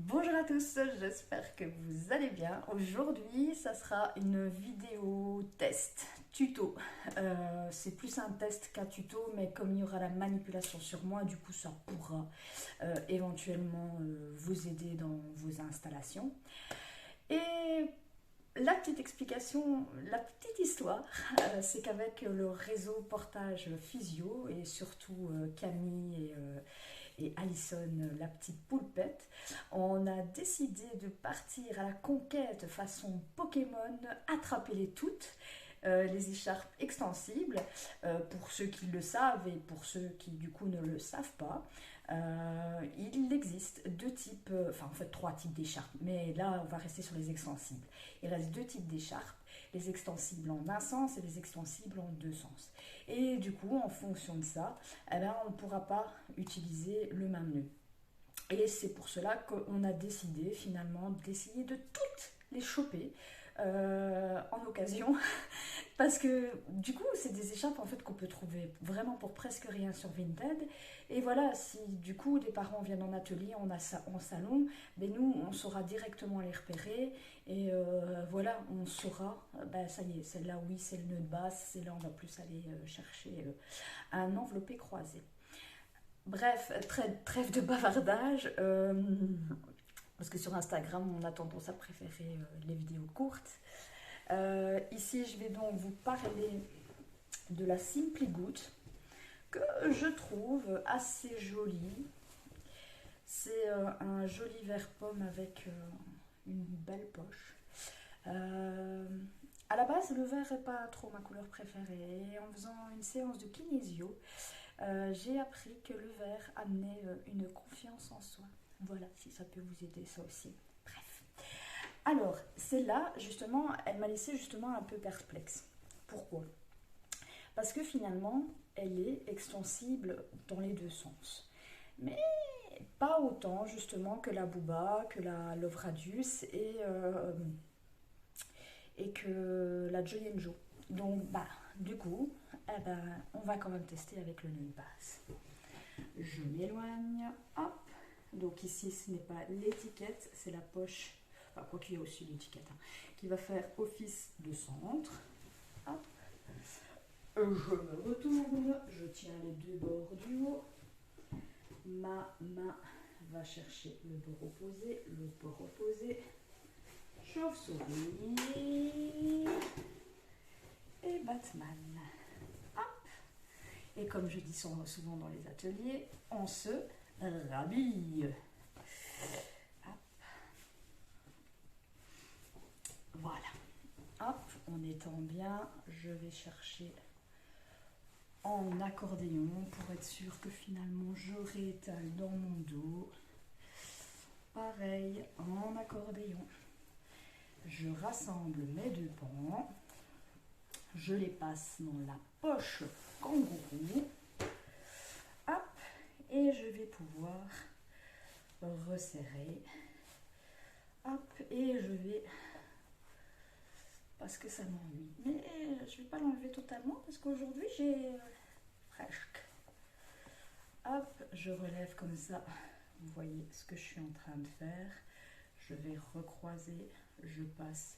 Bonjour à tous, j'espère que vous allez bien. Aujourd'hui, ça sera une vidéo test, tuto. C'est plus un test qu'un tuto, mais comme il y aura la manipulation sur moi, du coup ça pourra éventuellement vous aider dans vos installations. Et la petite explication, la petite histoire, c'est qu'avec le réseau Portage Physio et surtout Camille et Alison, la petite poulpette, on a décidé de partir à la conquête façon Pokémon, attraper-les toutes, les écharpes extensibles, pour ceux qui le savent et pour ceux qui du coup ne le savent pas. Il existe deux types, enfin en fait trois types d'écharpes, mais là on va rester sur les extensibles. Il reste deux types d'écharpes, les extensibles en un sens et les extensibles en deux sens. Et du coup, en fonction de ça, eh ben, on ne pourra pas utiliser le même nœud. Et c'est pour cela qu'on a décidé finalement d'essayer de toutes les choper en occasion parce que du coup c'est des écharpes en fait qu'on peut trouver vraiment pour presque rien sur Vinted. Et voilà, si du coup des parents viennent en atelier, en salon, ben nous on saura directement les repérer. Et voilà, on saura, ben ça y est, celle-là oui c'est le nœud de base, c'est là on va plus aller chercher un enveloppé croisé. Bref, trêve de bavardage. Parce que sur Instagram, on a tendance à préférer les vidéos courtes. Ici, je vais donc vous parler de la Simply Good, que je trouve assez jolie. C'est un joli vert pomme avec une belle poche. À la base, le vert n'est pas trop ma couleur préférée. Et en faisant une séance de kinésio, j'ai appris que le vert amenait une confiance en soi. Voilà, si ça peut vous aider, ça aussi. Bref. Alors, celle-là, justement, elle m'a laissé justement un peu perplexe. Pourquoi? Parce que finalement, elle est extensible dans les deux sens. Mais pas autant, justement, que la Booba, que la Love Radius et que la Joy Joe. Donc, bah, du coup, eh ben, on va quand même tester avec le nœud de base. Je m'éloigne, hop. Donc ici, ce n'est pas l'étiquette, c'est la poche, enfin quoi qu'il y a aussi l'étiquette, hein, qui va faire office de centre. Hop. Je me retourne, je tiens les deux bords du haut. Ma main va chercher le bord opposé. Chauve-souris et Batman. Hop. Et comme je dis souvent dans les ateliers, on se rhabille. Hop. Voilà. Hop, en étant bien, je vais chercher en accordéon pour être sûr que finalement je réétale dans mon dos. Pareil, en accordéon. Je rassemble mes deux pans. Je les passe dans la poche kangourou. Hop, et je vais pouvoir resserrer. Hop, et je vais, parce que ça m'ennuie, mais je vais pas l'enlever totalement parce qu'aujourd'hui j'ai presque. Hop, je relève comme ça. Vous voyez ce que je suis en train de faire. Je vais recroiser, je passe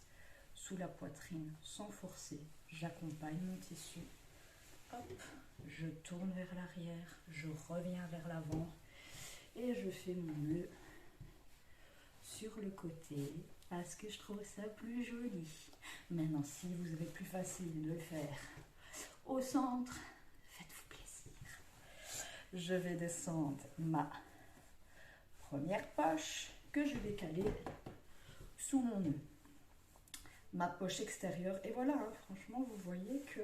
sous la poitrine sans forcer. J'accompagne mon tissu. Hop, je tourne vers l'arrière, je reviens vers l'avant et je fais mon nœud sur le côté parce que je trouve ça plus joli. Maintenant, si vous avez plus facile de le faire au centre, faites-vous plaisir. Je vais descendre ma première poche que je vais caler sous mon nœud. Ma poche extérieure, et voilà, hein, franchement, vous voyez que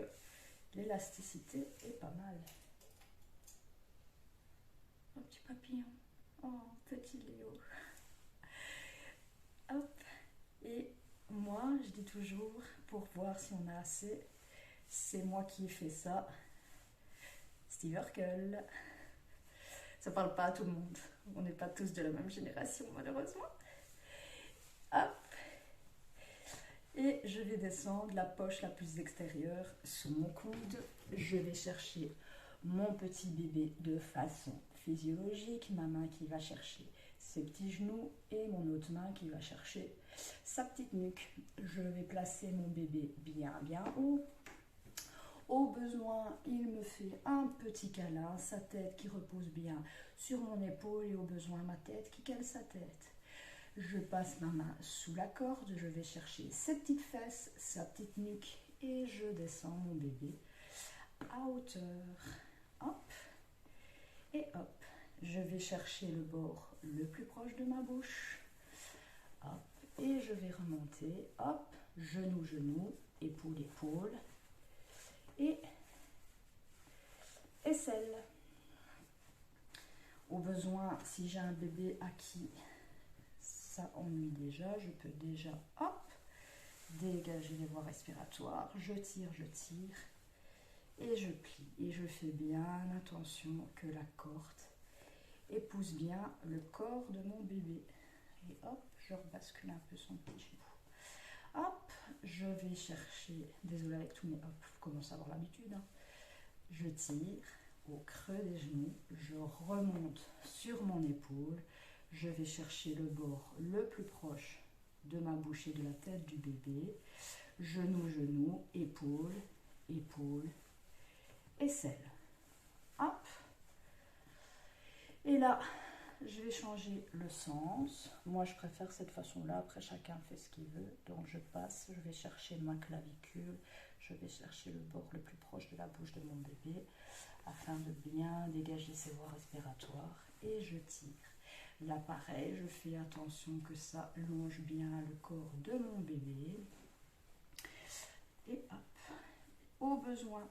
l'élasticité est pas mal. Un petit papillon. Oh, petit Léo. Hop. Et moi, je dis toujours, pour voir si on a assez, c'est moi qui ai fait ça. Steve Urkel. Ça parle pas à tout le monde. On n'est pas tous de la même génération, malheureusement. Hop. Et je vais descendre la poche la plus extérieure sous mon coude. Je vais chercher mon petit bébé de façon physiologique. Ma main qui va chercher ses petits genoux et mon autre main qui va chercher sa petite nuque. Je vais placer mon bébé bien haut. Au besoin, il me fait un petit câlin, sa tête qui repose bien sur mon épaule et au besoin, ma tête qui cale sa tête. Je passe ma main sous la corde, je vais chercher ses petites fesses, sa petite nuque et je descends mon bébé à hauteur. Hop et hop. Je vais chercher le bord le plus proche de ma bouche. Hop. Et je vais remonter. Hop. Genou, genou, épaule, épaule. Et aisselle. Au besoin, si j'ai un bébé à qui ça ennuie déjà, je peux déjà, hop, dégager les voies respiratoires. Je tire et je plie. Et je fais bien attention que la corde épouse bien le corps de mon bébé. Et hop, je rebascule un peu son petit genou. Hop, je vais chercher, désolée avec tous mes hop, je commence à avoir l'habitude. Hein. Je tire au creux des genoux, je remonte sur mon épaule, je vais chercher le bord le plus proche de ma bouche et de la tête du bébé. Genou, genou, épaule, épaule, aisselle. Hop. Et là, je vais changer le sens. Moi, je préfère cette façon-là. Après, chacun fait ce qu'il veut. Donc, je passe, je vais chercher ma clavicule. Je vais chercher le bord le plus proche de la bouche de mon bébé afin de bien dégager ses voies respiratoires. Et je tire. Là, pareil, je fais attention que ça longe bien le corps de mon bébé. Et hop. Au besoin,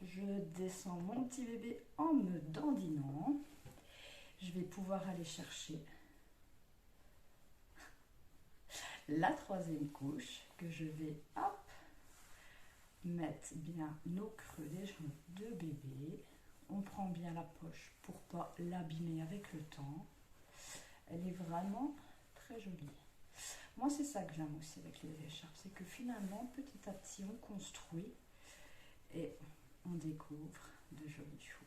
je descends mon petit bébé en me dandinant. Je vais pouvoir aller chercher la troisième couche que je vais hop, mettre bien au creux des genoux de bébé. On prend bien la poche pour ne pas l'abîmer avec le temps. Elle est vraiment très jolie. Moi, c'est ça que j'aime aussi avec les écharpes, c'est que finalement, petit à petit, on construit et on découvre de jolies choses.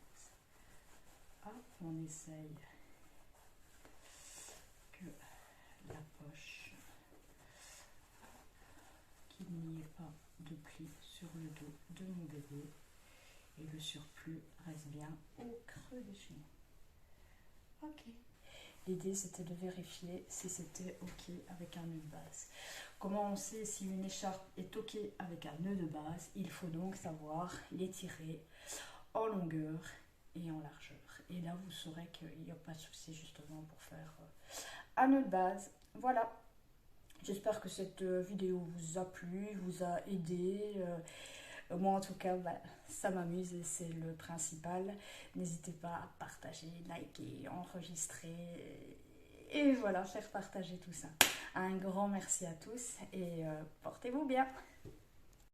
Hop, on essaye que la poche, qu'il n'y ait pas de pli sur le dos de mon bébé et le surplus reste bien au creux des genoux. Ok. L'idée, c'était de vérifier si c'était ok avec un nœud de base. Comment on sait si une écharpe est ok avec un nœud de base? Il faut donc savoir l'étirer en longueur et en largeur. Et là, vous saurez qu'il n'y a pas de souci justement pour faire un nœud de base. Voilà. J'espère que cette vidéo vous a plu, vous a aidé. Moi, en tout cas, ça m'amuse et c'est le principal. N'hésitez pas à partager, liker, enregistrer. Et voilà, faire partager tout ça. Un grand merci à tous et portez-vous bien.